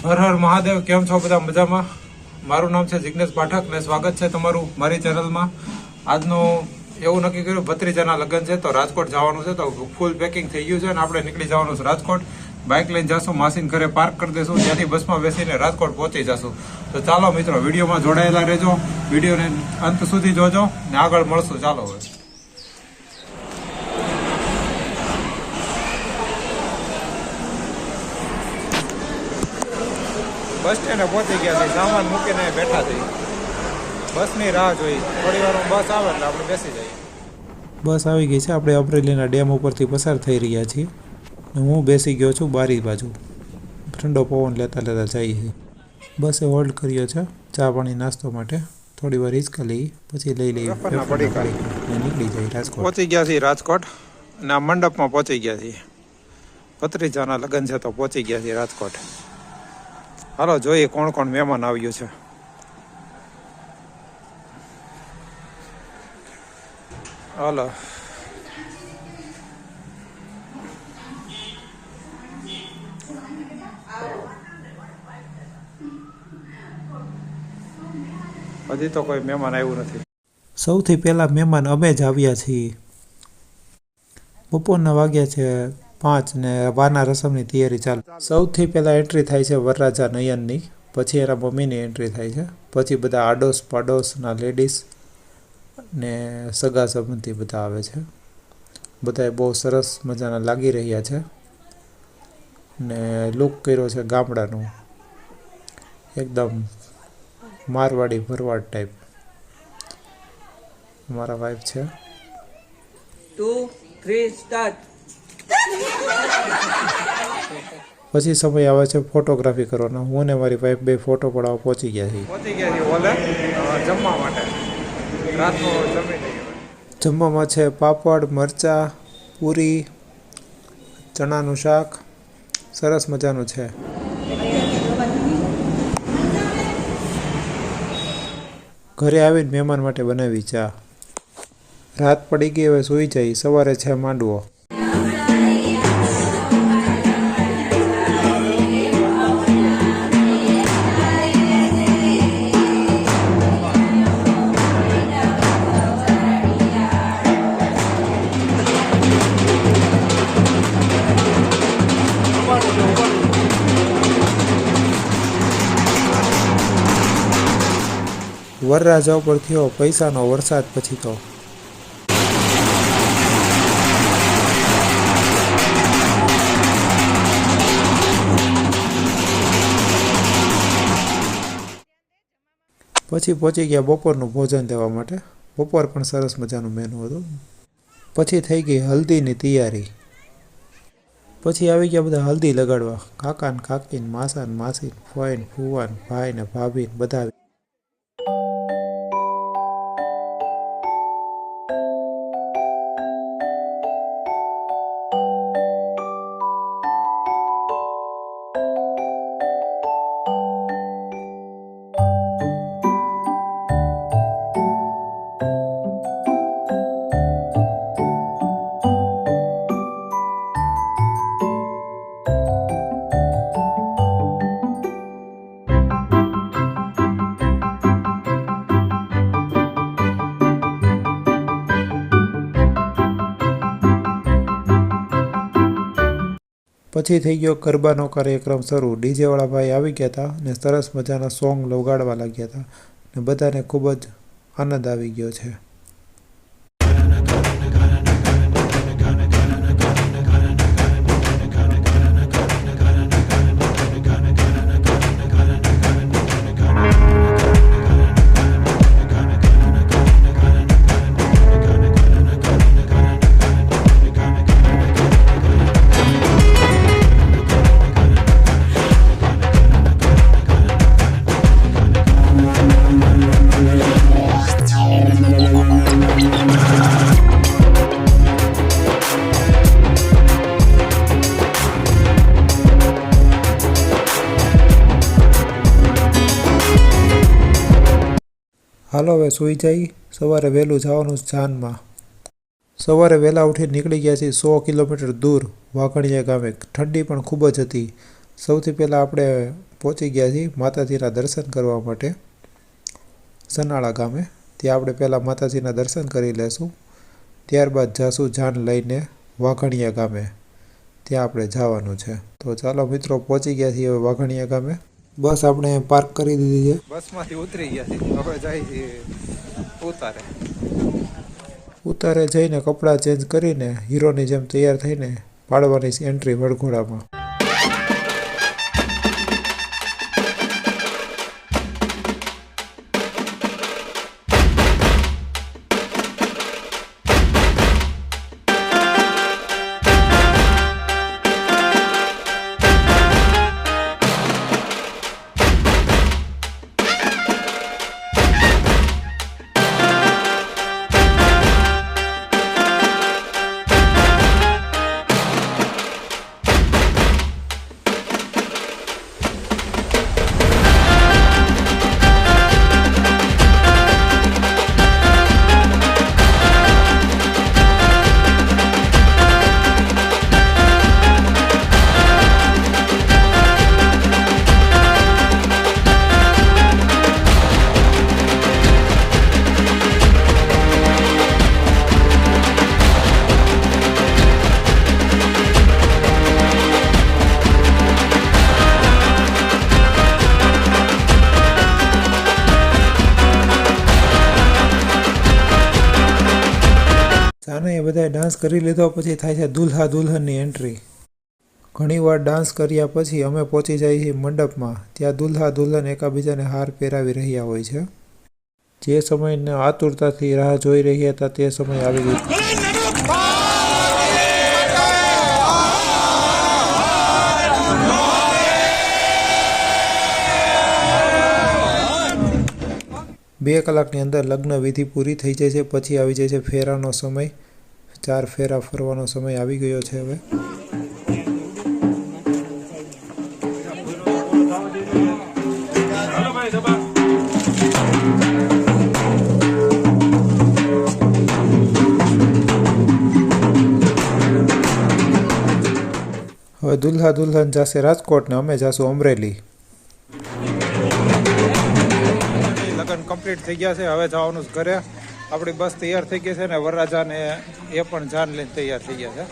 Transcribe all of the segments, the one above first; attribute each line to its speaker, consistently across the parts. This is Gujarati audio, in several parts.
Speaker 1: હર હર મહાદેવ, કેમ છો બધા? મજામાં? મારું નામ છે જિગ્નેશ પાઠક ને સ્વાગત છે તમારું મારી ચેનલમાં. આજનું એવું નક્કી કર્યું, ભત્રીજાના લગ્ન છે તો રાજકોટ જવાનું છે, તો ફૂલ પેકિંગ થઈ ગયું છે અને આપણે નીકળી જવાનું છે રાજકોટ. બાઇક લઈને જશું, માસીને ઘરે પાર્ક કરી દઈશું, ત્યાંથી બસમાં બેસીને રાજકોટ પહોંચી જશું. તો ચાલો મિત્રો, વિડીયોમાં જોડાયેલા રહેજો, વિડીયોને અંત સુધી જોજો ને આગળ મળશું. ચાલો હવે બસ સ્ટેન્ડે પહોંચી ગયા છે, સામાન મૂકીને બેઠા છીએ. બસની રાહ જોઈ, થોડી વારમાં બસ આવે એટલે આપણે બેસી જઈએ. બસ આવી ગઈ છે, આપણે અમરેલીના ડેમ ઉપરથી પસાર થઈ રહ્યા છીએ. હું બેસી ગયો છું બારી બાજુ, ઠંડો પવન લેતા લેતા જઈએ છીએ. બસે હોલ્ડ કર્યો છે ચા પાણી નાસ્તો માટે. થોડી વાર હિંચકા લઈ પછી લઈ લઈએ, નીકળી જઈએ રાજકોટ. પહોંચી ગયા છીએ રાજકોટ અને આ મંડપમાં પહોંચી ગયા છીએ. ભત્રીજાના લગ્ન છે તો પહોંચી ગયા છીએ રાજકોટ. હાલો જોઈએ કોણ કોણ મહેમાન આવ્યું છે. હાલો હજી તો કોઈ મહેમાન આવ્યું નથી. સૌથી પહેલા મહેમાન અમે જ આવ્યા છીએ. બપોરના વાગ્યા છે 5 ને વારના રસમની તૈયારી ચાલુ. સૌથી પહેલાં એન્ટ્રી થાય છે વરરાજા નયનની, પછી એના મમ્મીની એન્ટ્રી થાય છે, પછી બધા આડોશ પાડોશના લેડીઝ ને સગા સંબંધી બધા આવે છે. બધાએ બહુ સરસ મજાના લાગી રહ્યા છે ને લુક કર્યો છે ગામડાનું, એકદમ મારવાડી ભરવાડ ટાઈપ. મારા વાઈફ છે.
Speaker 2: 2, 3 સ્ટાર્ટ.
Speaker 1: પછી સમય આવે છે ફોટોગ્રાફી કરવાનો. હું ને મારી વાઈફ બે ફોટો પડાવવા પહોંચી ગયા છીએ ઓલે જમવા માટે. રાતનો જમવામાં છે પાપડ, મરચાં, પૂરી, ચણાનું શાક, સરસ મજાનું છે. ઘરે આવીને મહેમાન માટે બનાવી ચા. રાત પડી ગઈ, હવે સૂઈ જાય. સવારે છે માંડવો. વરરાજા ઉપર થયો પૈસાનો વરસાદ. પછી તો પછી પહોંચી ગયા બપોરનું ભોજન દેવા માટે. બપોર પણ સરસ મજાનું મેનુ હતું. પછી થઈ ગઈ હલ્દીની તૈયારી. પછી આવી ગયા બધા હલ્દી લગાડવા. કાકા ને કાકી ને માસા ને માસી, ફોઈ ને ફુવા ને ભાઈ ને ભાભી ને બધા. પછી થઈ ગયો ગરબાનો કાર્યક્રમ શરૂ. ડીજેવાળા ભાઈ આવી ગયા હતા ને સરસ મજાના સોંગ લગાડવા લાગ્યા હતા ને બધાને ખૂબ જ આનંદ આવી ગયો છે. હાલો હવે સૂઈ જઈ. સવારે વહેલું જવાનું જાનમાં. સવારે વહેલા ઉઠીને નીકળી ગયા છીએ 100 કિલોમીટર દૂર વાઘણિયા ગામે. ઠંડી પણ ખૂબ જ હતી. સૌથી પહેલાં આપણે પહોંચી ગયા છીએ માતાજીના દર્શન કરવા માટે સનાળા ગામે. ત્યાં આપણે પહેલાં માતાજીના દર્શન કરી લેશું. ત્યારબાદ જાશું જાન લઈને વાઘણિયા ગામે. ત્યાં આપણે જવાનું છે. તો ચાલો મિત્રો, પહોંચી ગયા છીએ હવે વાઘણિયા ગામે. બસ આપણે પાર્ક કરી દીધી છે. બસમાંથી ઉતરી ગયા છીએ. હવે જાય છીએ ઉતારે જઈને કપડાં ચેન્જ કરીને હીરોની જેમ તૈયાર થઈને પાડવાની એન્ટ્રી વડઘોડામાં. જાને એ બધાએ ડાન્સ કરી લીધો પછી થાય છે દુલ્હા દુલ્હનની એન્ટ્રી. ઘણીવાર ડાન્સ કર્યા પછી અમે પહોંચી જઈએ છીએ મંડપમાં. ત્યાં દુલ્હા દુલ્હન એકાબીજાને હાર પહેરાવી રહ્યા હોય છે. જે સમયને આતુરતાથી રાહ જોઈ રહ્યા હતા તે સમય આવી ગયો. બે કલાકની અંદર લગ્ન વિધિ પૂરી થઈ જાય છે. પછી આવી જાય છે ફેરાનો સમય. 4 ફેરા ફરવાનો સમય આવી ગયો છે હવે. હવે દુલ્હા દુલ્હન જશે રાજકોટ ને અમે જાશું અમરેલી. લગ્ન કમ્પ્લીટ થઈ ગયા છે. હવે જવાનું ઘરે. આપણી બસ તૈયાર થઈ ગઈ છે ને વરરાજાને એ પણ જાન લઈને તૈયાર થઈ ગયા છે.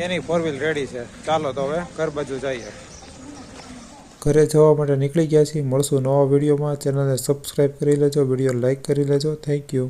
Speaker 1: એની 4 વ્હીલ રેડી છે. ચાલો તો હવે ઘર બાજુ જઈએ. ઘરે જવા માટે નીકળી ગયા છીએ. મળશું નવા વિડીયોમાં. ચેનલને સબસ્ક્રાઈબ કરી લેજો, વિડીયો લાઈક કરી લેજો. Thank you.